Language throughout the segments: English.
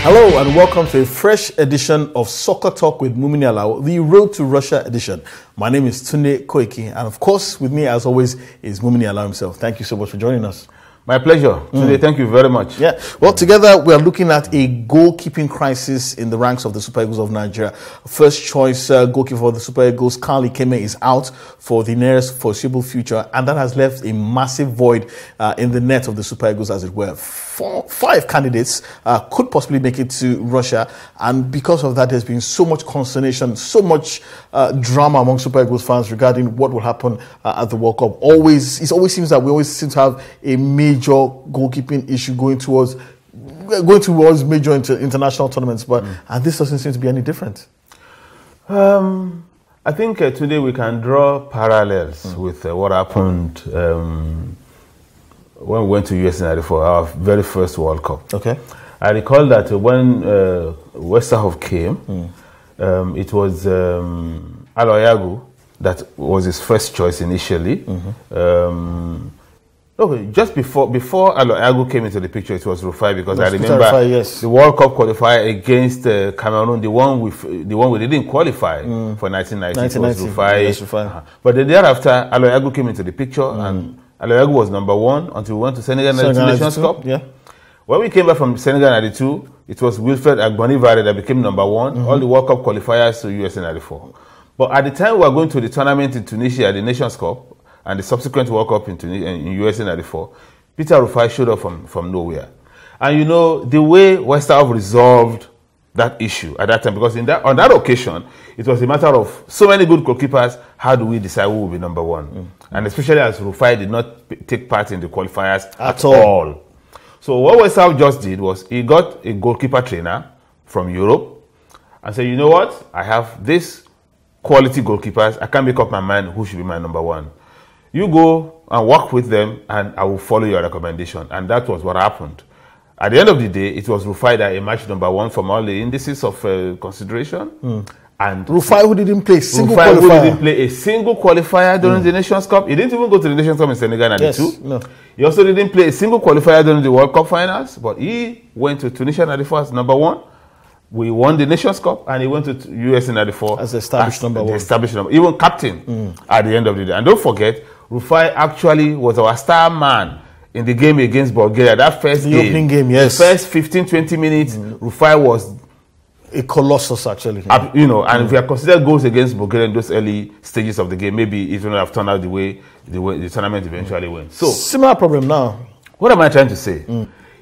Hello and welcome to a fresh edition of Soccer Talk with Mumini Alao, the Road to Russia edition. My name is Tunde Koiki, and of course with me as always is Mumini Alao himself. Thank you so much for joining us. My pleasure. Tunde, thank you very much. Yeah. Well, together we are looking at a goalkeeping crisis in the ranks of the Super Eagles of Nigeria. First choice goalkeeper for the Super Eagles, Carl Ikeme, is out for the nearest foreseeable future, and that has left a massive void in the net of the Super Eagles, as it were. 5 candidates could possibly make it to Russia, and because of that, there's been so much consternation, so much drama among Super Eagles fans regarding what will happen at the World Cup. It always seems that we always seem to have a major goalkeeping issue going towards major international tournaments, but and this doesn't seem to be any different. I think today we can draw parallels with what happened when we went to US for our very first World Cup. Okay. I recall that when Westerhoff came, it was Aloyagu that was his first choice initially. Just before Aloyagu came into the picture, it was Rufai, because I remember Rufai, yes, the World Cup qualifier against Cameroon, the one we didn't qualify for 1990. It was Rufai. Yes, Rufai. But the year after, Aloyagu came into the picture, and Aloyagu was number 1 until we went to Senegal 92 Nations Cup. Yeah. When we came back from Senegal 92, it was Wilfred Agbonivare that became number 1. All the World Cup qualifiers to US 94. But at the time we were going to the tournament in Tunisia, the Nations Cup, and the subsequent World Cup in USA 94, Peter Rufai showed up from nowhere. And you know, the way Westerhoff resolved that issue at that time, because on that occasion, it was a matter of so many good goalkeepers, how do we decide who will be number 1? And especially as Rufai did not take part in the qualifiers at all. So what Westerhoff just did was he got a goalkeeper trainer from Europe and said, you know what, I have this quality goalkeepers, I can't make up my mind who should be my number 1. You go and work with them, and I will follow your recommendation. And that was what happened. At the end of the day, it was Rufai that emerged number 1 from all the indices of consideration. And Rufai, who didn't play a single qualifier during the Nations Cup. He didn't even go to the Nations Cup in Senegal 92. Yes, no. He also didn't play a single qualifier during the World Cup finals, but he went to Tunisia 94 as number 1. We won the Nations Cup, and he went to US 94 as established number 1. Established number, even captain at the end of the day. And don't forget, Rufai actually was our star man in the game against Bulgaria. That first game, opening game, yes. The first 15-20 minutes, Rufai was a colossus, actually. You know, and if we are considered goals against Bulgaria in those early stages of the game, maybe it would have turned out the way the tournament eventually went. So, similar problem now. What am I trying to say?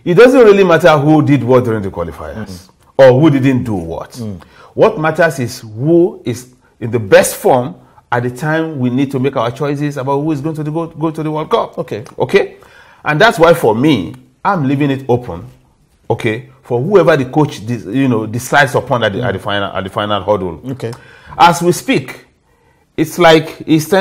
It doesn't really matter who did what during the qualifiers or who didn't do what. What matters is who is in the best form at the time we need to make our choices about who is going to go to the World Cup. Okay? And that's why for me, I'm leaving it open, okay, for whoever the coach decides upon at the final hurdle. Okay. As we speak, it's like he's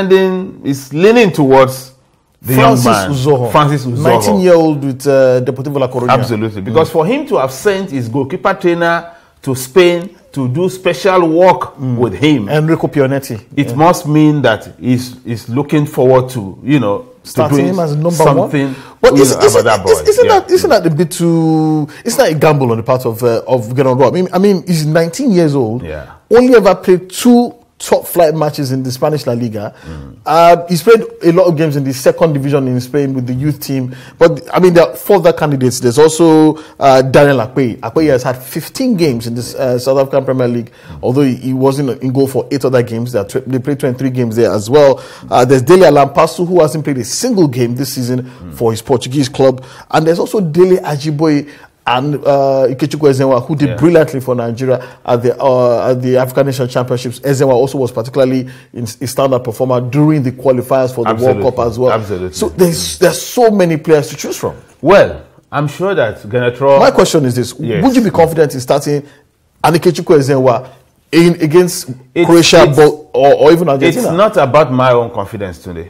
leaning towards the young man, Francis Uzoho. 19-year-old with Deportivo La Coruña. Absolutely. Because for him to have sent his goalkeeper trainer to Spain to do special work with him, Enrico Pionetti, it must mean that he's looking forward to, starting him as number something 1. But isn't that a bit too? Isn't that a gamble on the part of Gennaro? I mean, he's 19 years old. Yeah. Only ever played 2 top flight matches in the Spanish La Liga. He's played a lot of games in the 2nd division in Spain with the youth team. But I mean, there are 4 other candidates. There's also Daniel Akpeyi. Akpeyi has had 15 games in this South African Premier League, although he wasn't in goal for 8 other games. They played 23 games there as well. There's Dele Alampasu, who hasn't played a single game this season for his Portuguese club. And there's also Dele Ajiboye and Ikechukwu Ezenwa, who did brilliantly for Nigeria at the African Nations Championships. Ezenwa also was particularly a standout performer during the qualifiers for the World Cup as well. Absolutely. So there's so many players to choose from. Well, I'm sure that Gennaro... My question is this. Yes. Would you be confident in starting Ikechukwu Ezenwa against Croatia or even Argentina? It's not about my own confidence today.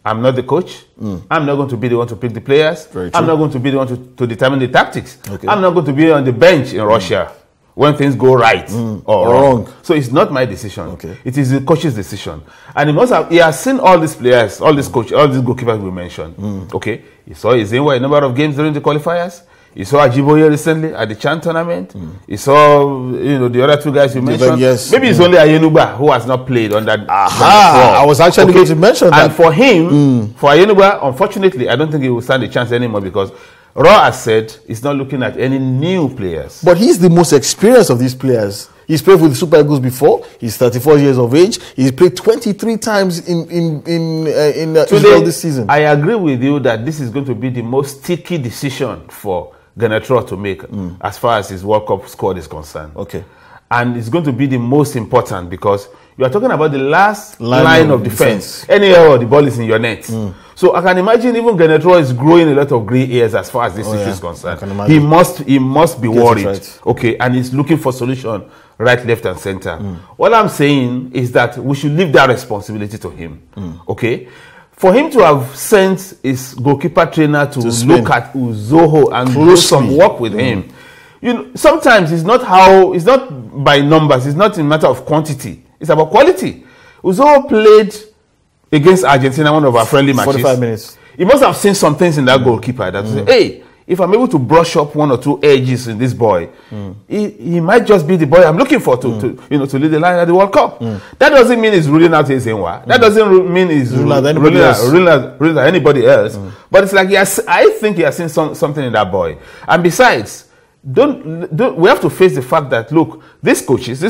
I'm not the coach. I'm not going to be the one to pick the players. I'm not going to be the one to determine the tactics. Okay. I'm not going to be on the bench in Russia when things go right or wrong. So it's not my decision. Okay. It is the coach's decision. And he has seen all these players, all these coaches, all these goalkeepers we mentioned. Okay. He saw Ezenwa a number of games during the qualifiers. He saw Ajiboye recently at the Chan tournament. He saw, the other two guys you mentioned. Yes. Maybe it's only Ayenuba who has not played on that. I was actually going to mention that. And for him, for Ayenuba, unfortunately, I don't think he will stand a chance anymore because Raw has said he's not looking at any new players. But he's the most experienced of these players. He's played with the Super Eagles before. He's 34 years of age. He's played 23 times in Israel this season. I agree with you that this is going to be the most sticky decision for Genetro to make as far as his World Cup squad is concerned. Okay. And it's going to be the most important because you are talking about the last line of defense. Any error, the ball is in your net. So I can imagine even Genetro is growing a lot of grey hairs as far as this issue is concerned. He must be worried. Right. Okay, and he's looking for solution right, left, and center. What I'm saying is that we should leave that responsibility to him. Okay. For him to have sent his goalkeeper trainer to look at Uzoho and do some work with him, sometimes it's not by numbers. It's not a matter of quantity. It's about quality. Uzoho played against Argentina, one of our friendly matches. 45 minutes. He must have seen some things in that goalkeeper that say, hey, if I'm able to brush up one or two edges in this boy, he might just be the boy I'm looking for to lead the line at the World Cup. That doesn't mean he's ruling out Ezenwa. That doesn't mean he's ruling out anybody else. But it's like I think he has seen something in that boy. And besides, we have to face the fact that look, these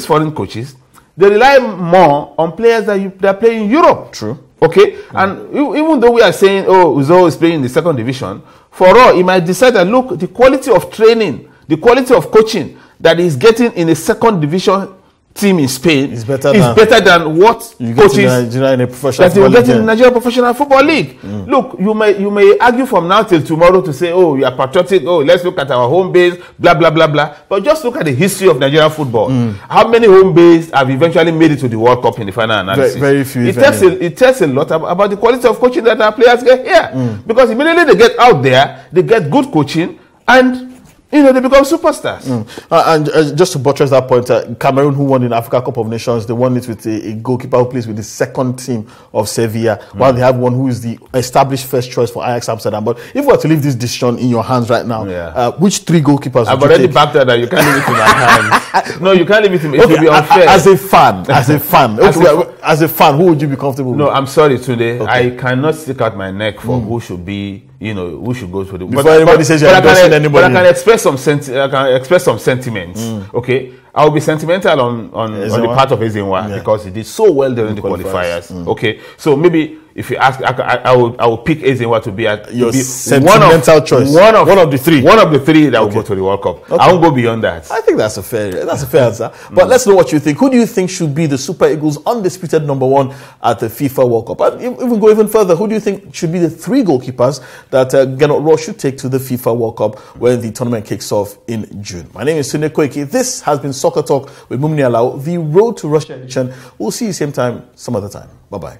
foreign coaches, they rely more on players that play in Europe. True. Okay, and even though we are saying, Uzo is playing in the second division, for all, he might decide that, look, the quality of training, the quality of coaching that he's getting in a second division team in Spain is better than what you coaches get in a professional that you will get in the Nigerian Professional Football League. Look, you may argue from now till tomorrow to say, you are patriotic, let's look at our home base, blah, blah, blah, blah. But just look at the history of Nigerian football. How many home bases have eventually made it to the World Cup in the final analysis? Very few. It tells a lot about the quality of coaching that our players get here. Because immediately they get out there, they get good coaching, and they become superstars. And just to buttress that point, Cameroon, who won in Africa Cup of Nations, they won it with a goalkeeper who plays with the second team of Sevilla, while they have one who is the established first choice for Ajax Amsterdam. But if we were to leave this decision in your hands right now, which three goalkeepers I've already backed that you can't leave it in my hands. No, you can't leave it in my hands. It will be unfair. As a fan, who would you be comfortable with? No, I'm sorry, Tunde. I cannot stick out my neck for who should be, who should go to the... Before anybody says you're endorsing anybody. But I can express some sentiments. Okay, I will be sentimental on the part of Ezenwa because he did so well during the qualifiers. Okay, so maybe if you ask, I will pick Ezenwa to be your sentimental choice. One of the three that will go to the World Cup. I won't go beyond that. I think that's a fair answer. But let's know what you think. Who do you think should be the Super Eagles' undisputed number one at the FIFA World Cup? And even go even further, who do you think should be the three goalkeepers that Gernot Rohr should take to the FIFA World Cup when the tournament kicks off in June? My name is Sunil Koiki. This has been Soccer Talk with Mumini Alao, the Road to Russia edition. We'll see you same time, some other time. Bye-bye.